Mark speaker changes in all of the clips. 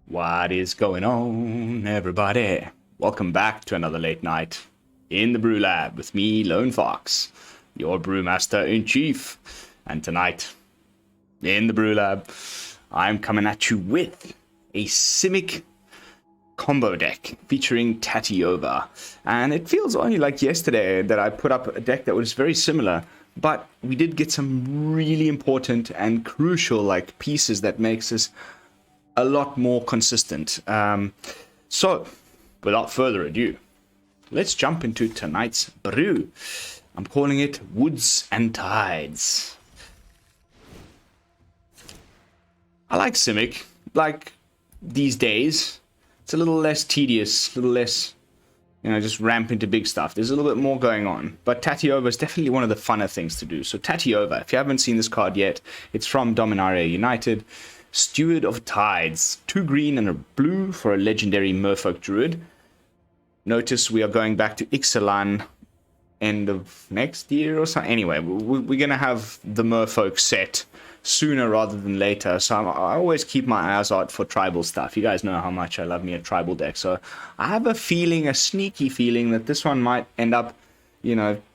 Speaker 1: What is going on, everybody? Welcome back to another late night in the BrewLab with me, Lone Fox, your Brewmaster-in-Chief. And tonight, in the BrewLab, I'm coming at you with a Simic combo deck featuring Tatyova. And it feels only like yesterday that I put up a deck that was very similar, but we did get some really important and crucial pieces that makes this a lot more consistent. So, without further ado, let's jump into tonight's brew. I'm calling it Woods and Tides. I like Simic. These days, it's a little less tedious, a little less, just ramp into big stuff. There's a little bit more going on. But Tatyova is definitely one of the funner things to do. So Tatyova, if you haven't seen this card yet, it's from Dominaria United. Steward of Tides, 2 green and a blue for a legendary Merfolk Druid. Notice we are going back to Ixalan end of next year or something. Anyway, we're going to have the Merfolk set sooner rather than later. So I always keep my eyes out for tribal stuff. You guys know how much I love me a tribal deck. So I have a feeling, a sneaky feeling, that this one might end up,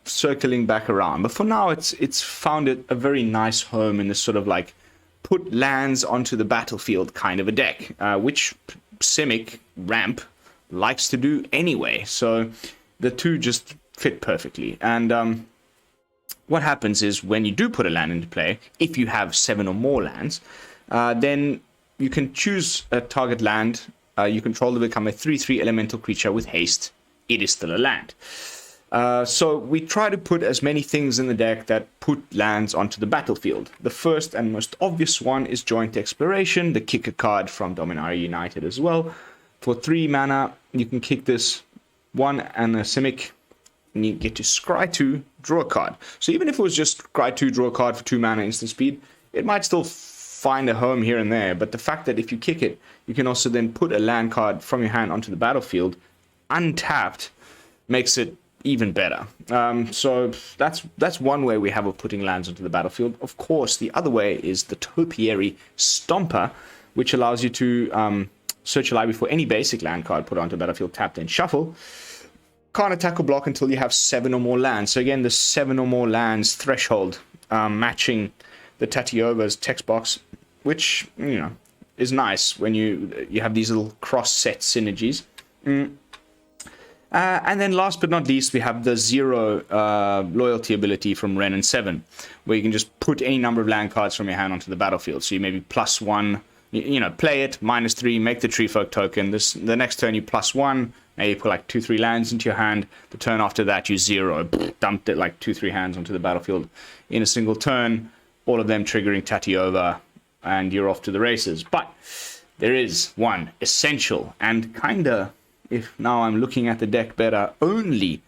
Speaker 1: circling back around. But for now, it's found a very nice home in this sort of put lands onto the battlefield kind of a deck, which Simic ramp likes to do anyway. So the two just fit perfectly. And what happens is when you do put a land into play, if you have 7 or more lands, then you can choose a target land you control to become a 3/3 elemental creature with haste. It is still a land. So we try to put as many things in the deck that put lands onto the battlefield. The first and most obvious one is Joint Exploration, the kicker card from Dominaria United as well. For 3 mana, you can kick this 1 and a Simic, and you get to scry 2, draw a card. So even if it was just scry 2, draw a card for 2 mana instant speed, it might still find a home here and there. But the fact that if you kick it, you can also then put a land card from your hand onto the battlefield, untapped, makes it even better. So that's one way we have of putting lands onto the battlefield. Of course, the other way is the Topiary Stomper, which allows you to search your library for any basic land card put onto the battlefield, tapped and shuffle. Can't attack or block until you have 7 or more lands. So again, the 7 or more lands threshold, matching the Tatyova's text box, which is nice when you have these little cross-set synergies. And then last but not least, we have the 0 loyalty ability from Wrenn and Seven, where you can just put any number of land cards from your hand onto the battlefield. So you maybe +1, play it, -3, make the tree folk token. The next turn you +1, maybe put 2-3 lands into your hand. The turn after that you 0, dumped it 2-3 hands onto the battlefield in a single turn, all of them triggering Tatyova, and you're off to the races. But there is one essential and kinda, if now I'm looking at the deck better, only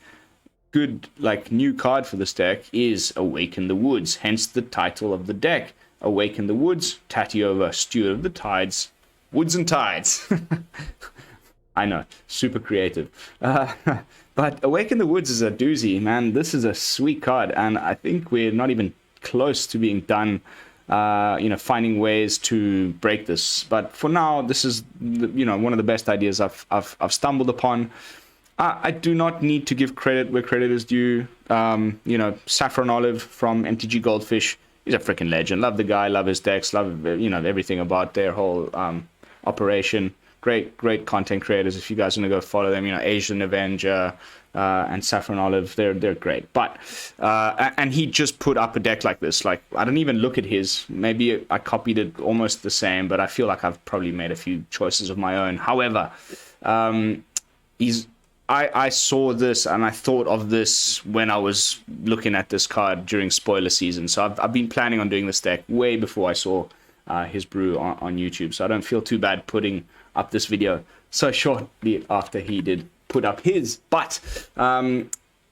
Speaker 1: good new card for this deck is Awaken the Woods, hence the title of the deck. Awaken the Woods, Tatyova, Steward of the Tides, Woods and Tides. I know, super creative. But Awaken the Woods is a doozy, man. This is a sweet card, and I think we're not even close to being done finding ways to break this. But for now, this is one of the best ideas I've stumbled upon. I do not need to give credit where credit is due. Saffron Olive from MTG Goldfish, he's a freaking legend. Love the guy, love his decks, love everything about their whole operation. Great content creators. If you guys want to go follow them, Asian Avenger and Saffron Olive, they're great. But and he just put up a deck like this. I don't even look at his. Maybe I copied it almost the same, but I feel like I've probably made a few choices of my own. However, I saw this and I thought of this when I was looking at this card during spoiler season. So I've been planning on doing this deck way before I saw his brew on YouTube. So I don't feel too bad putting up this video so shortly after he did put up his. But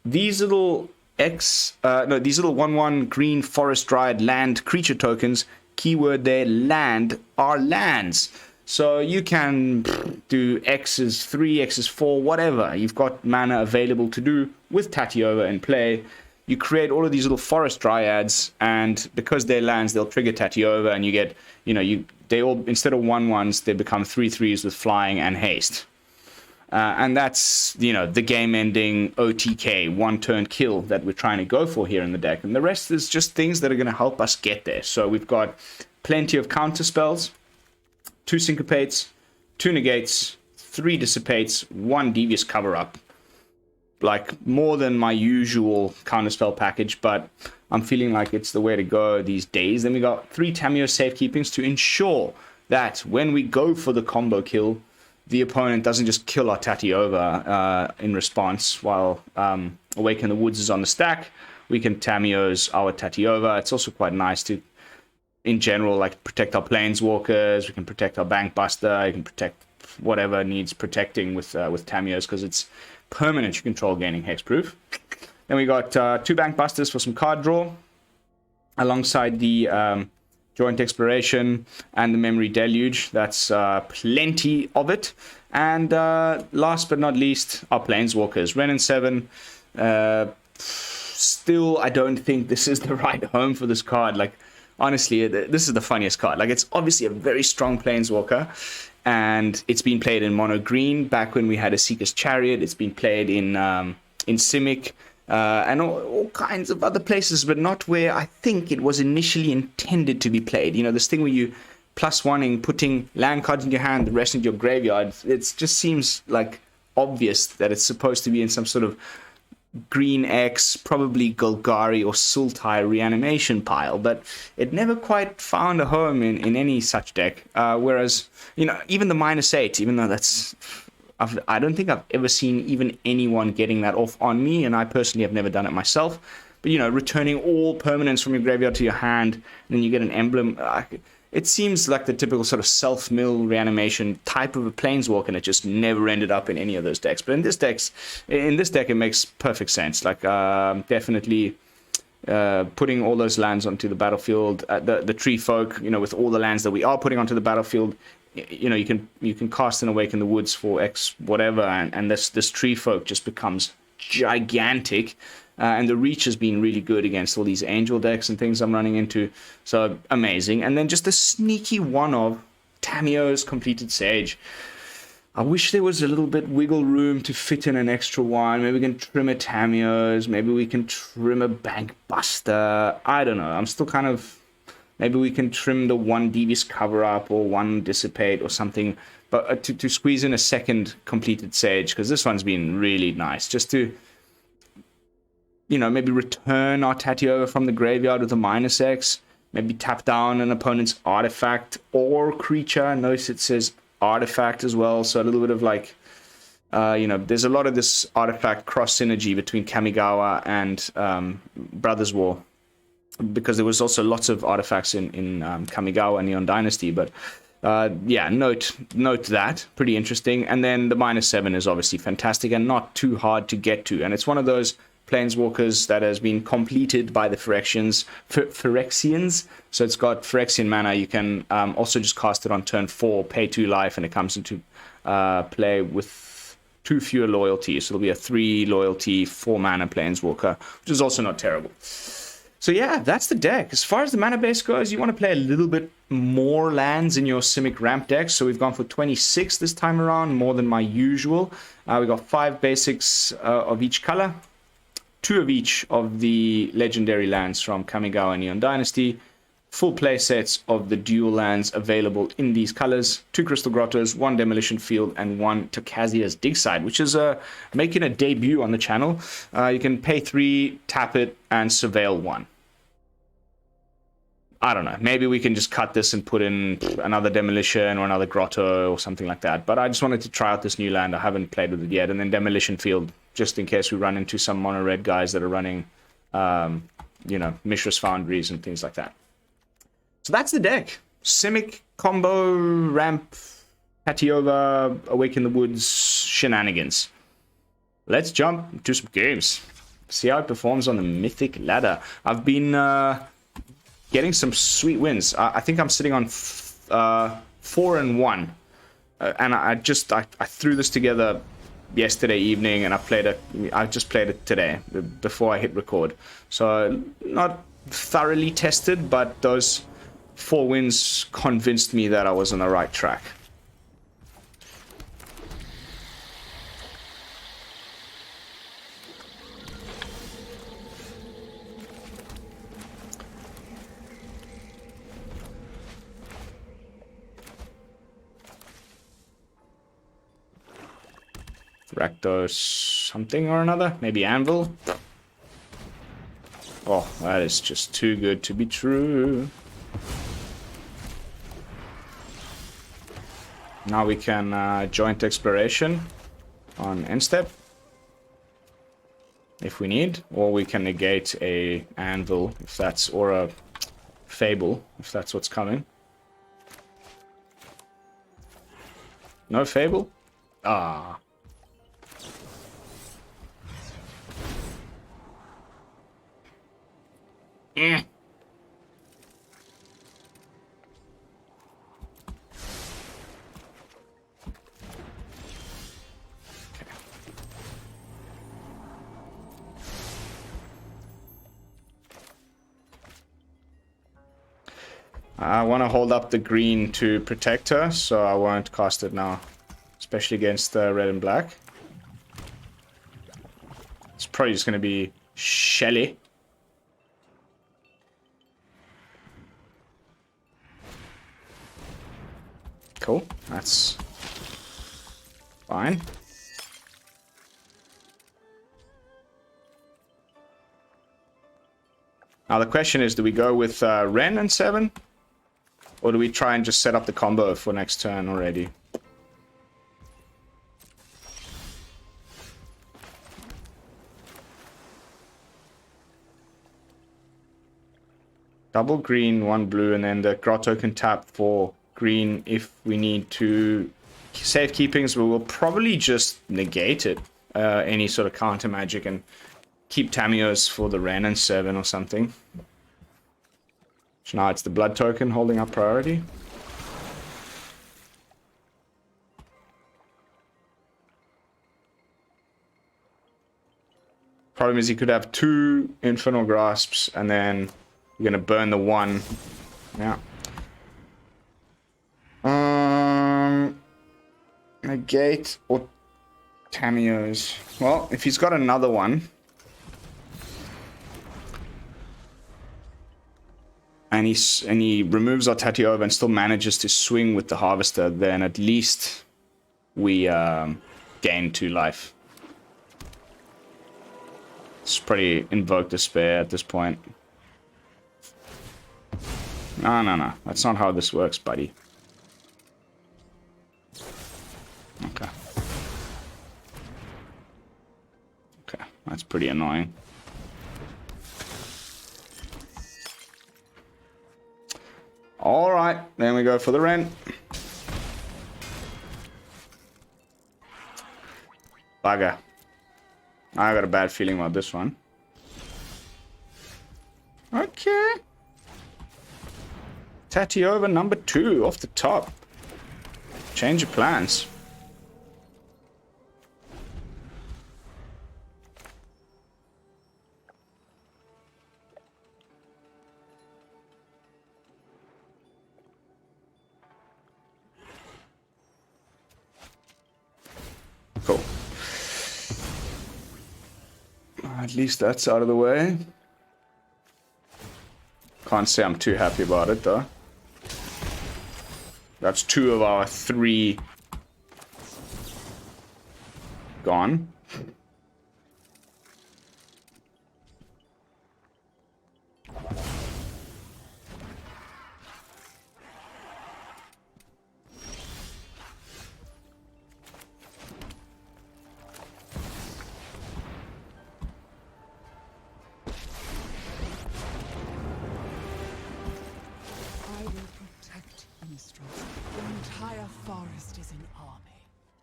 Speaker 1: these little 1/1 green forest dryad land creature tokens, keyword there, land, are lands. So you can do X's 3, X's 4, whatever. You've got mana available to do with Tatyova in play. you create all of these little forest dryads, and because they're lands, they'll trigger Tatyova, and you get, they all, instead of 1/1s, they become 3/3s with flying and haste. And that's, the game-ending OTK, one-turn kill that we're trying to go for here in the deck. And the rest is just things that are going to help us get there. So we've got plenty of counter spells, 2 Syncopates, 2 Negates, 3 Dissipates, 1 Devious Cover-Up. Like, more than my usual counterspell package, but I'm feeling like it's the way to go these days. Then we got 3 Tamiyo Safekeepings to ensure that when we go for the combo kill, the opponent doesn't just kill our Tatyova in response while Awaken the Woods is on the stack. We can Tamiyo's our Tatyova. It's also quite nice to, in general, like protect our Planeswalkers. We can protect our Bankbuster. You can protect whatever needs protecting with Tamiyo's because it's permanent you control gaining hexproof. Then we got 2 Bankbusters for some card draw alongside the Joint Exploration and the Memory Deluge. That's plenty of it. And last but not least, our Planeswalkers. Wrenn and Seven. Still, I don't think this is the right home for this card. Like, honestly, this is the funniest card. Like, it's obviously a very strong Planeswalker. And it's been played in mono green back when we had a Seeker's Chariot. It's been played in Simic. And all kinds of other places, but not where I think it was initially intended to be played. This thing where you +1ing, putting land cards in your hand, the rest in your graveyard. It just seems like obvious that it's supposed to be in some sort of Green X, probably Golgari or Sultai reanimation pile, but it never quite found a home in any such deck. Whereas, even the -8, even though that's... I don't think I've ever seen even anyone getting that off on me, and I personally have never done it myself. But, returning all permanents from your graveyard to your hand, and then you get an emblem. It seems like the typical sort of self-mill reanimation type of a Planeswalker, and it just never ended up in any of those decks. But in this deck, it makes perfect sense. Like, definitely putting all those lands onto the battlefield. The Tree Folk, with all the lands that we are putting onto the battlefield, you can cast and Awaken the Woods for X whatever, and this Tree Folk just becomes gigantic, and the reach has been really good against all these angel decks and things I'm running into, so amazing. And then just the sneaky one of Tamiyo's Compleated Sage. I wish there was a little bit wiggle room to fit in an extra one. Maybe we can trim a Tamiyo's, maybe we can trim a Bankbuster. I don't know, I'm still kind of... Maybe we can trim the 1 Devious Cover-Up or 1 Dissipate or something, but to squeeze in a second Compleated Sage, because this one's been really nice. Just to, maybe return our Tatyova from the graveyard with a -X, maybe tap down an opponent's artifact or creature. Notice it says artifact as well, so a little bit of like, there's a lot of this artifact cross-synergy between Kamigawa and Brothers War, because there was also lots of artifacts in Kamigawa and Neon Dynasty, but note that, pretty interesting. And then the -7 is obviously fantastic and not too hard to get to, and it's one of those Planeswalkers that has been completed by the Phyrexians, so it's got Phyrexian mana. You can also just cast it on turn 4, pay 2 life, and it comes into play with 2 fewer loyalty, so it'll be a 3 loyalty, 4 mana Planeswalker, which is also not terrible. So yeah, that's the deck. As far as the mana base goes, you want to play a little bit more lands in your Simic ramp deck. So we've gone for 26 this time around, more than my usual. We got 5 basics of each color, 2 of each of the legendary lands from Kamigawa and Neon Dynasty, full play sets of the dual lands available in these colors, 2 Crystal Grottos, 1 Demolition Field, and 1 Tocasia's Digside, which is making a debut on the channel. You can pay 3, tap it, and surveil 1. I don't know, maybe we can just cut this and put in another Demolition or another Grotto or something like that. But I just wanted to try out this new land. I haven't played with it yet. And then Demolition Field, just in case we run into some mono-red guys that are running, Mishra's Foundries and things like that. So that's the deck. Simic combo, ramp, Tatyova, Awaken the Woods, shenanigans. Let's jump to some games. See how it performs on the Mythic ladder. I've been getting some sweet wins. I think I'm sitting on 4-1. And I threw this together yesterday evening, and I just played it today before I hit record. So not thoroughly tested, but those 4 wins convinced me that I was on the right track. Rakdos something or another. Maybe Anvil. Oh, that is just too good to be true. Now we can joint exploration on end step if we need, or we can negate a Anvil if that's, or a Fable if that's what's coming. No Fable? Ah. Mm. I want to hold up the green to protect her, so I won't cast it now. Especially against red and black. It's probably just going to be Shelly. Cool, that's fine. Now the question is, do we go with Wrenn and Seven? Or do we try and just set up the combo for next turn already? Double green, 1 blue, and then the Grotto can tap for green if we need to. Safekeepings, we will probably just negate it. Any sort of counter magic, and keep Tamiyos for the Wrenn and Seven or something. So now it's the blood token holding up priority. Problem is he could have 2 Infernal Grasps and then you're gonna burn the 1. Yeah. Negate or Tamiyos. Well, if he's got another one. And he removes our Tatyova and still manages to swing with the Harvester, then at least we gain 2 life. It's pretty Invoke Despair at this point. No. That's not how this works, buddy. Okay. Okay, that's pretty annoying. Alright, then we go for the Wrenn. Bugger. I got a bad feeling about this one. Okay. Tatyova number 2 off the top. Change of plans. Cool. At least that's out of the way. Can't say I'm too happy about it though. That's 2 of our 3 gone.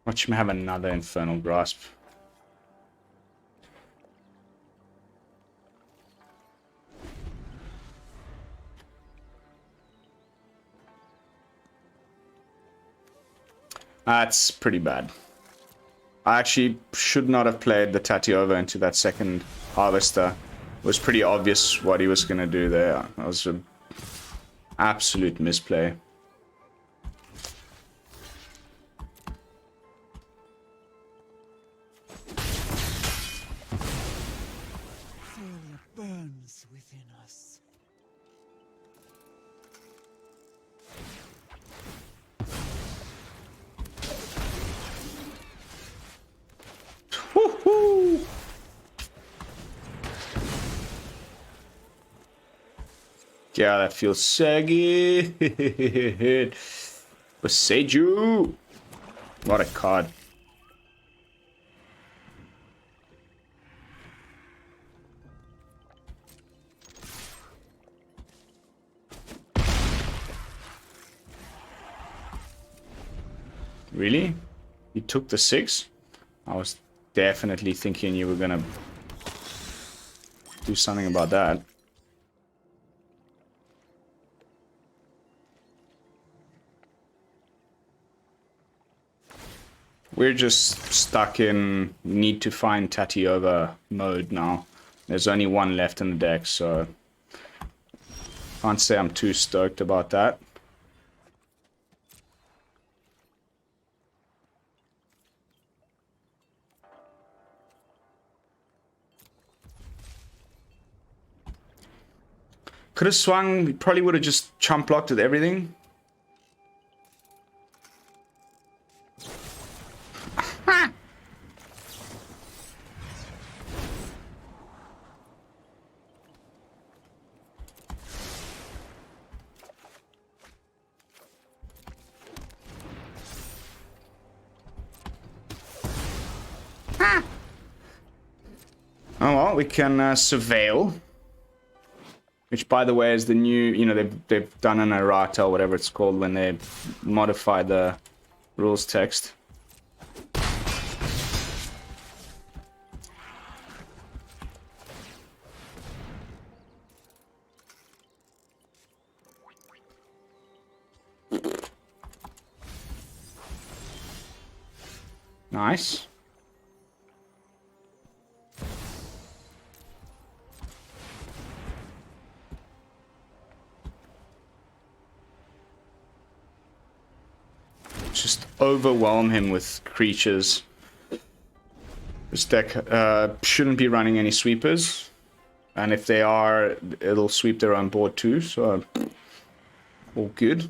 Speaker 1: Watch him have another Infernal Grasp. That's pretty bad. I actually should not have played the Tatyova into that second Harvester. It was pretty obvious what he was going to do there. That was an absolute misplay.
Speaker 2: Failure burns within us.
Speaker 1: Woohoo! Yeah, that feels so good. Boseiju! What a card. Really? You took the 6? I was definitely thinking you were gonna do something about that. We're just stuck in need to find Tatyova mode now. There's only one left in the deck, so can't say I'm too stoked about that. Could have swung, probably would have just chump blocked with everything. Oh well, we can surveil. Which, by the way, is the new, you know, they've done an errata or whatever it's called when they modify the rules text. Nice. Just overwhelm him with creatures. This deck shouldn't be running any sweepers. And if they are, it'll sweep their own board too, so all good.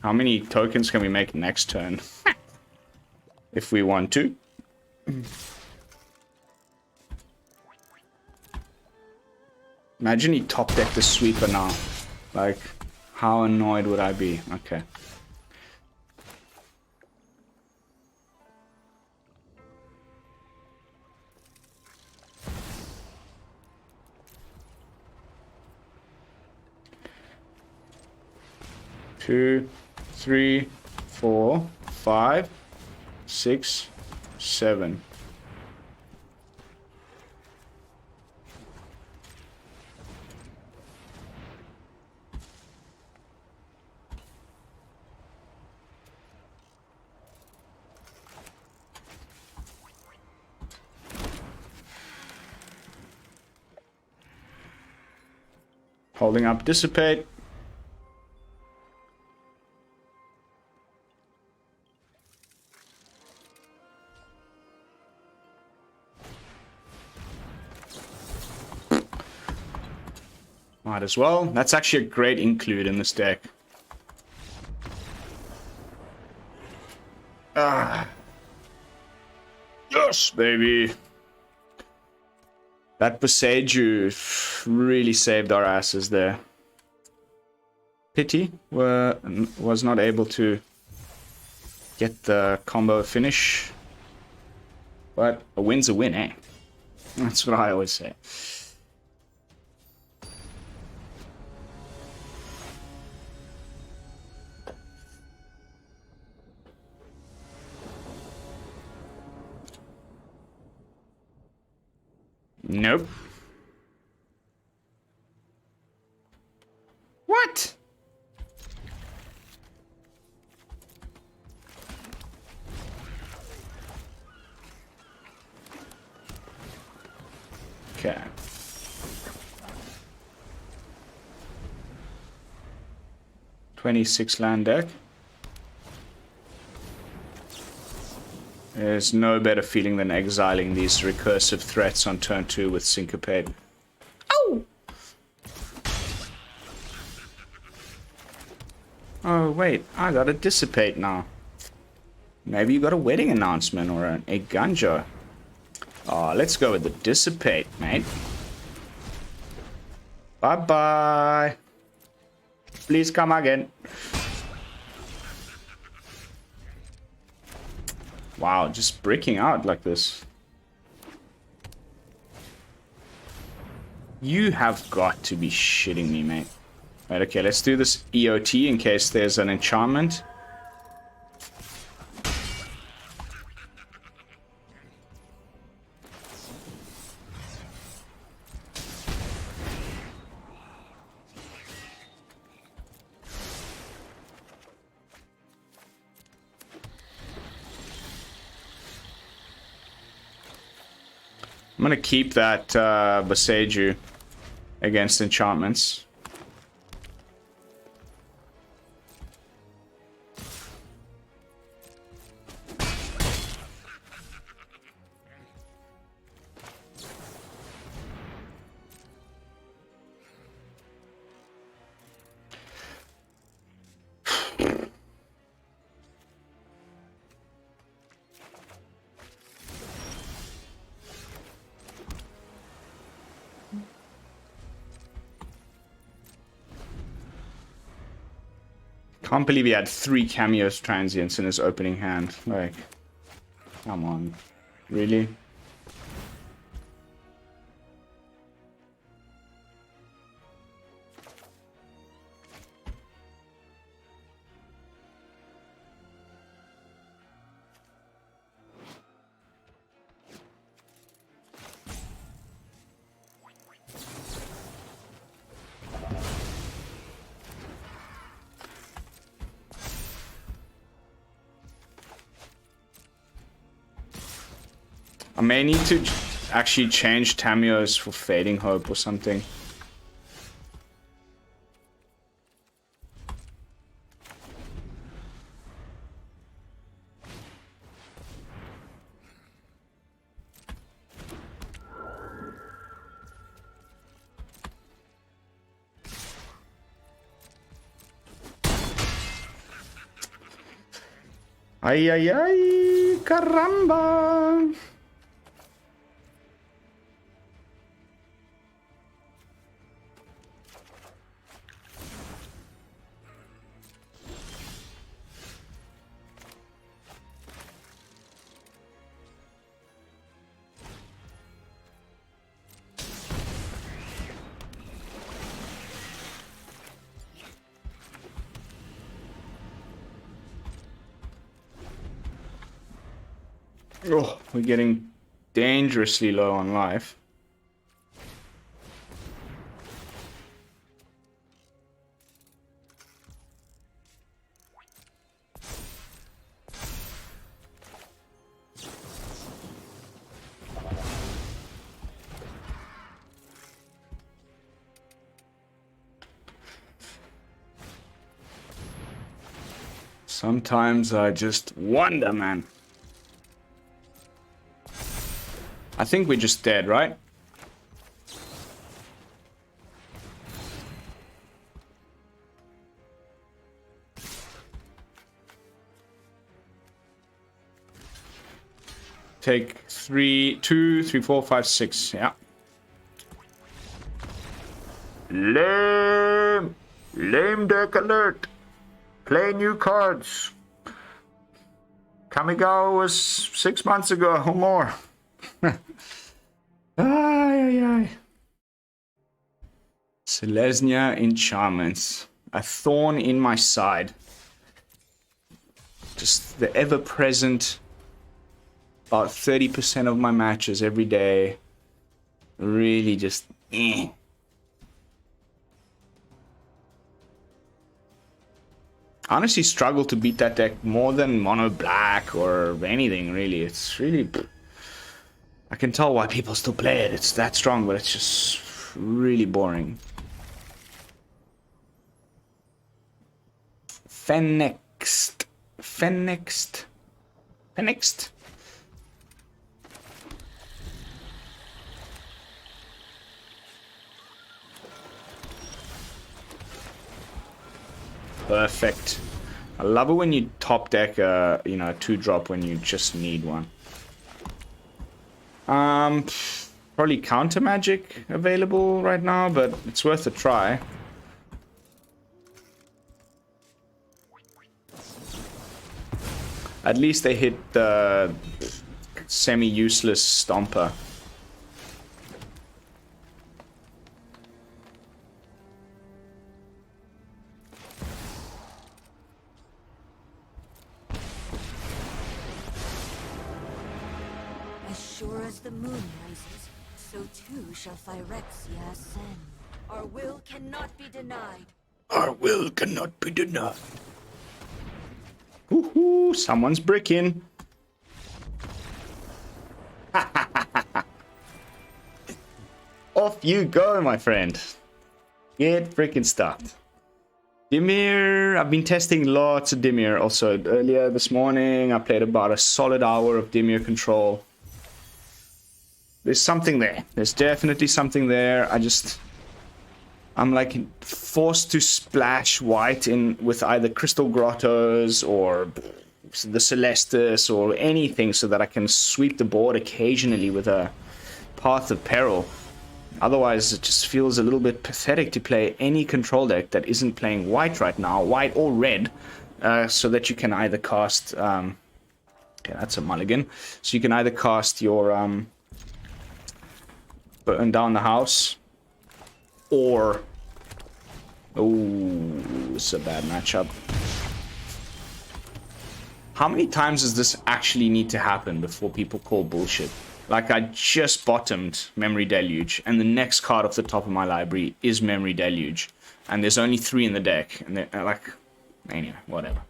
Speaker 1: How many tokens can we make next turn? If we want to. Imagine he top decked the sweeper now. Like, how annoyed would I be? Okay. Two, 3, 4, 5, 6, 7. Holding up Dissipate. Might as well. That's actually a great include in this deck. Ah. Yes, baby. That Boseiju really saved our asses there. Pity was not able to get the combo finish. But a win's a win, eh? That's what I always say. Nope. What? 26 land deck. There's no better feeling than exiling these recursive threats on turn 2 with Syncopate. Oh! Oh, wait. I got a Dissipate now. Maybe you got a wedding announcement or a Ganjo. Oh, let's go with the Dissipate, mate. Bye-bye. Please come again. Wow, just breaking out like this. You have got to be shitting me, mate. Right, okay, let's do this EOT in case there's an enchantment. I'm gonna keep that Boseiju against enchantments. Can't believe he had 3 cameos transients in his opening hand. Like, come on. Really? I may need to actually change Tamiyo's for Fading Hope or something. Ay, ay, ay, caramba. Oh, we're getting dangerously low on life. Sometimes I just wonder, man. I think we're just dead, right? Take 3, 2, 3, 4, 5, 6. Yeah. Lame. Lame deck alert. Play new cards. Kamigawa was 6 months ago or more. Ay, ay, ay. Selesnya enchantments. A thorn in my side. Just the ever-present. About 30% of my matches every day. Really just eh. Honestly struggle to beat that deck more than mono black or anything really. It's really, I can tell why people still play it. It's that strong, but it's just really boring. Fennext. Fennext. Fennext. Perfect. I love it when you top deck a, you know, 2-drop when you just need one. Probably counter magic available right now, but it's worth a try. At least they hit the semi-useless Stomper.
Speaker 3: As sure as the moon rises, so too shall Phyrexia ascend. Our will cannot be denied.
Speaker 1: Our will cannot be denied. Woohoo! Someone's bricking. Off you go, my friend. Get freaking stuffed. Dimir, I've been testing lots of Dimir. Also, earlier this morning, I played about a solid hour of Dimir control. There's something there. There's definitely something there. I'm like forced to splash white in with either Crystal Grottos or the Celestis or anything so that I can sweep the board occasionally with a Path of Peril. Otherwise, it just feels a little bit pathetic to play any control deck that isn't playing white right now, white or red, so that you can either cast... okay, that's a mulligan. So you can either cast your Burn Down the House, or... oh, it's a bad matchup. How many times does this actually need to happen before people call bullshit? Like, I just bottomed Memory Deluge, and the next card off the top of my library is Memory Deluge. And there's only 3 in the deck, and they're like... anyway, whatever.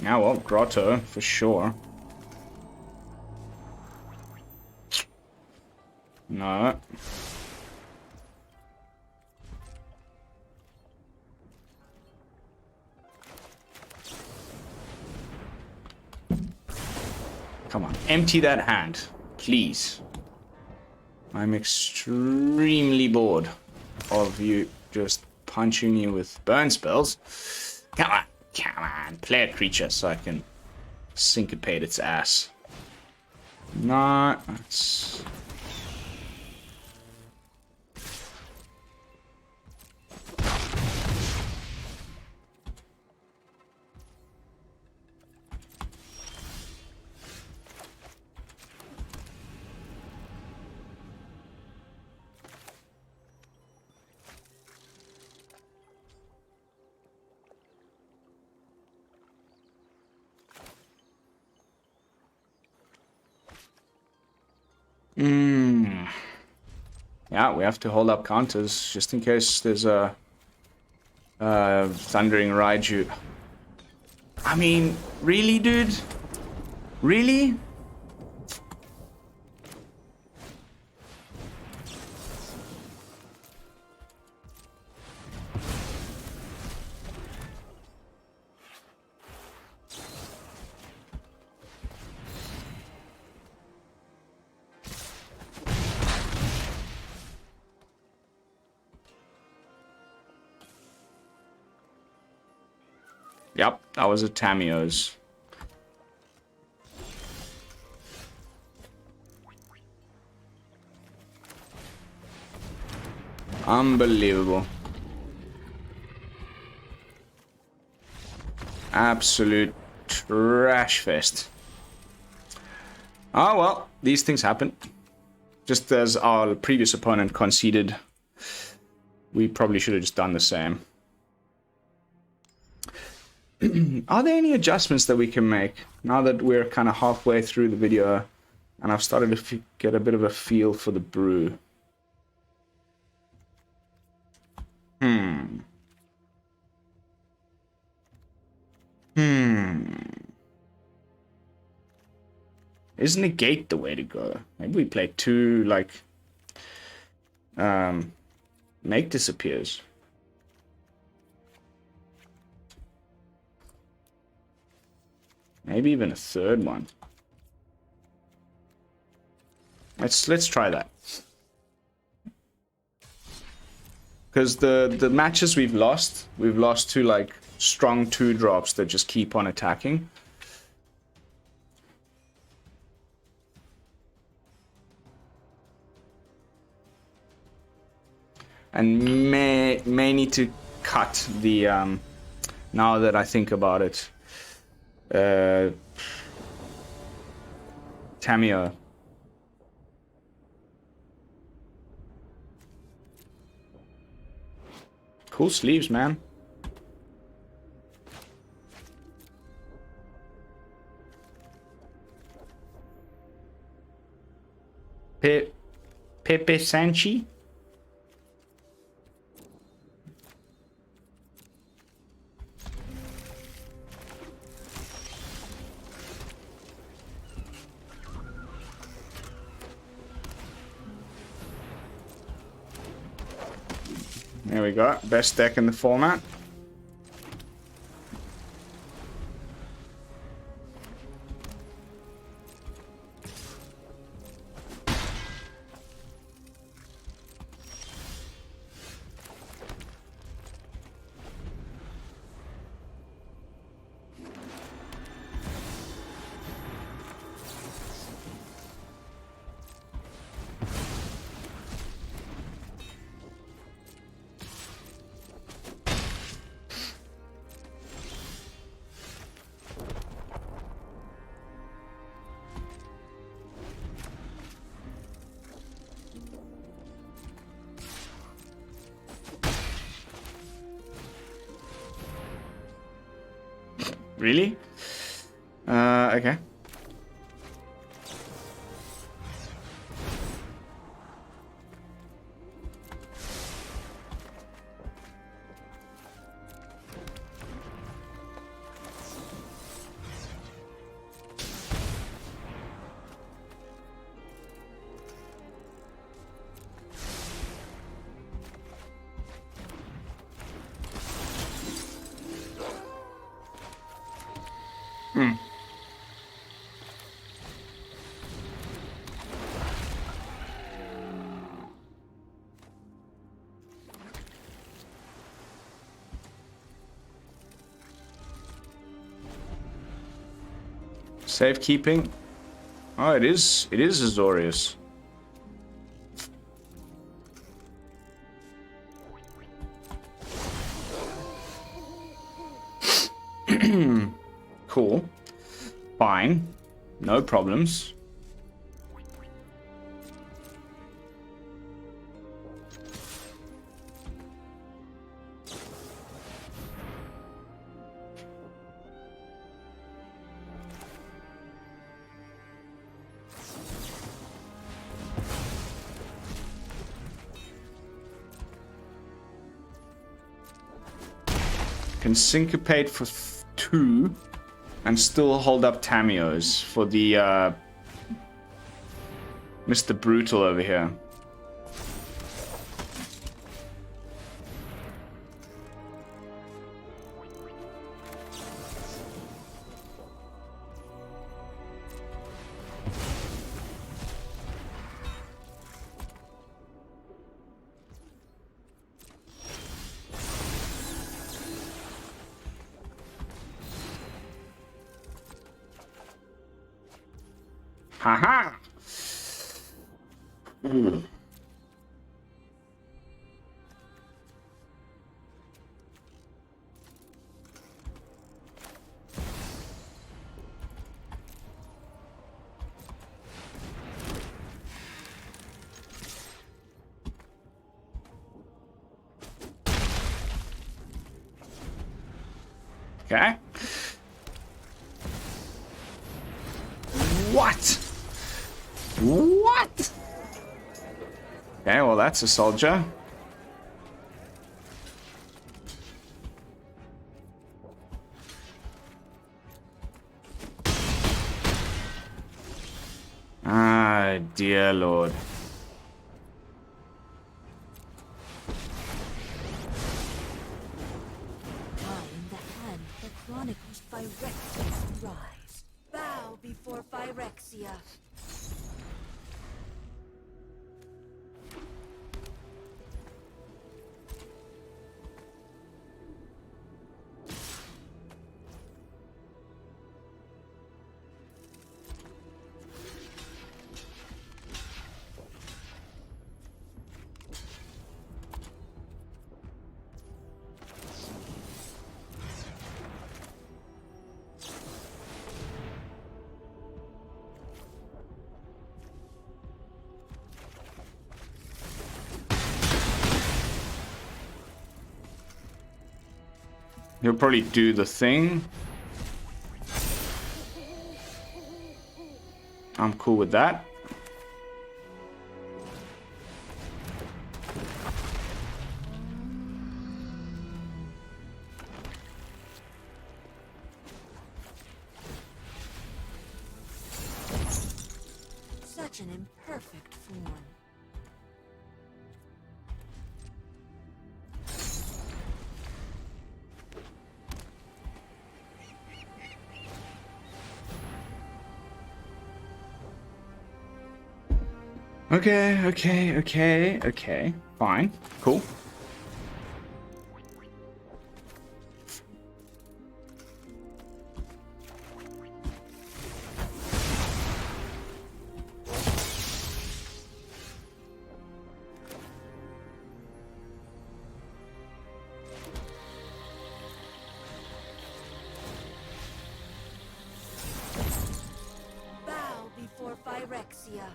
Speaker 1: Yeah, well, Grotto, for sure. No. Come on, empty that hand, please. I'm extremely bored of you just punching me with burn spells. Come on. Come on, play a creature so I can syncopate its ass. No, that's... Yeah, we have to hold up counters just in case there's a Thundering Raiju. I mean, really, dude? Really? Yep, that was a Tamiyo's. Unbelievable. Absolute trash fest. Oh, well, these things happen. Just as our previous opponent conceded, we probably should have just done the same. Are there any adjustments that we can make now that we're kind of halfway through the video and I've started to get a bit of a feel for the brew? Is negate the way to go? Maybe we play 2, like, make disappears. Maybe even a 3rd one. Let's try that. Because the matches we've lost to like strong 2-drops that just keep on attacking. And may need to cut the now that I think about it. Tamiyo. Cool sleeves, man. Pepe Sanchi? There we go. Best deck in the format. Really? Okay. Safekeeping. Oh, it is Azorius. Cool. Fine. No problems. Can syncopate for 2 and still hold up Tamiyo's for the Mr. Brutal over here. Haha! Okay. What? What? Okay, well, that's a soldier. Ah, dear Lord.
Speaker 3: In the hand that chronicles Phyrexia's rise. Bow before Phyrexia.
Speaker 1: He'll probably do the thing. I'm cool with that.
Speaker 3: Such an imperfect form.
Speaker 1: Okay. Fine. Cool.
Speaker 3: Bow before Phyrexia.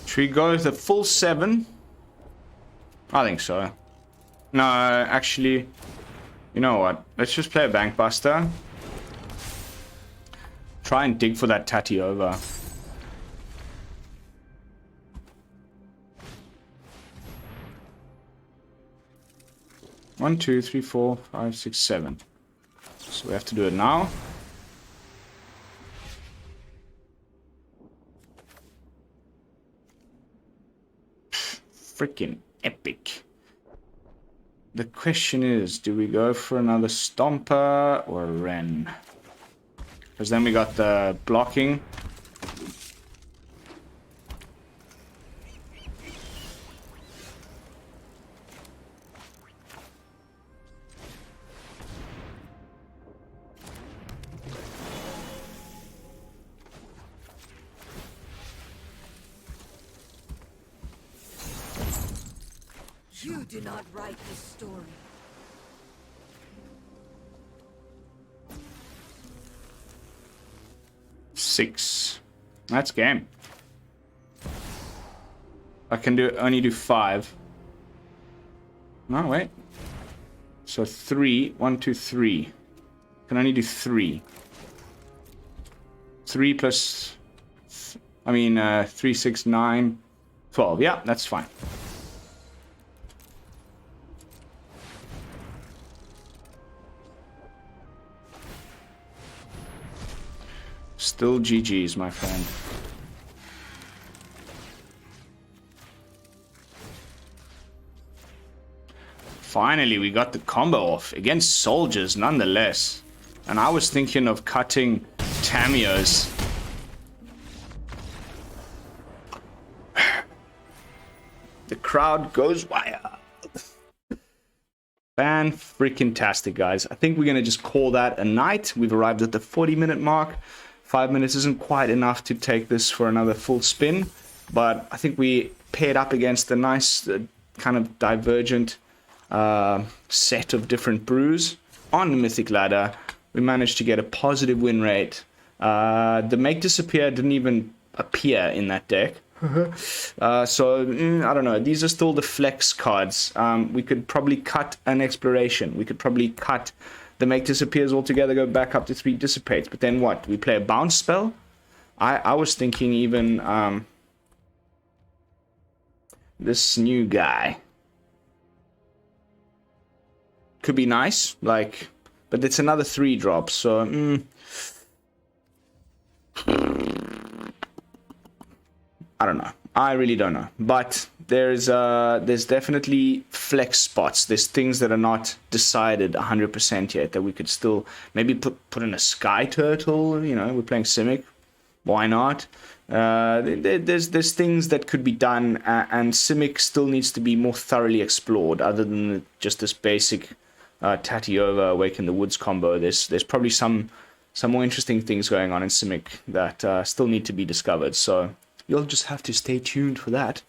Speaker 1: Should we go with the full 7? I think so. No, actually, you know what? Let's just play a Bankbuster. Try and dig for that Tatyova. One, two, three, 4, 5, 6, 7. So we have to do it now. Freaking epic. The question is, do we go for another Stomper or a Wrenn? Because then we got the blocking.
Speaker 3: You do not write this story.
Speaker 1: Six. That's game. I can only do 5. No, wait. So 3. 1, 2, 3. Can only do 3. 3 plus... 3, 6, 9, 12. Yeah, that's fine. Still GG's, my friend. Finally, we got the combo off against soldiers, nonetheless. And I was thinking of cutting Tamiyos. The crowd goes wild. Fan-freaking-tastic, guys. I think we're going to just call that a night. We've arrived at the 40-minute mark. 5 minutes isn't quite enough to take this for another full spin. But I think we paired up against a nice kind of divergent set of different brews. on the Mythic ladder. We managed to get a positive win rate. The Make Disappear didn't even appear in that deck. I don't know. These are still the flex cards. We could probably cut an Exploration. We could probably cut the Make Disappears altogether, go back up to 3 Dissipates. But then what? We play a bounce spell? I was thinking even this new guy could be nice, like, but it's another 3-drop, so I don't know. I really don't know. But there's definitely flex spots. There's things that are not decided 100% yet that we could still maybe put in a Sky Turtle. You know, we're playing Simic. Why not? There's things that could be done, and Simic still needs to be more thoroughly explored. Other than just this basic Tatyova Awaken the Woods combo, there's probably some more interesting things going on in Simic that still need to be discovered. So you'll just have to stay tuned for that.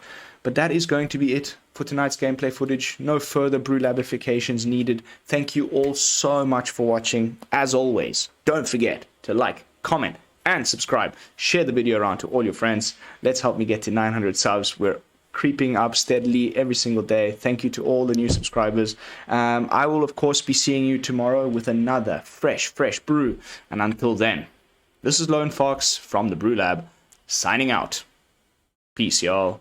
Speaker 1: But that is going to be it for tonight's gameplay footage. No further BrewLabifications needed. Thank you all so much for watching. As always, don't forget to like, comment, and subscribe. Share the video around to all your friends. Let's help me get to 900 subs. We're creeping up steadily every single day. Thank you to all the new subscribers. I will, of course, be seeing you tomorrow with another fresh brew. And until then, this is Lone Fox from the BrewLab, signing out. Peace, y'all.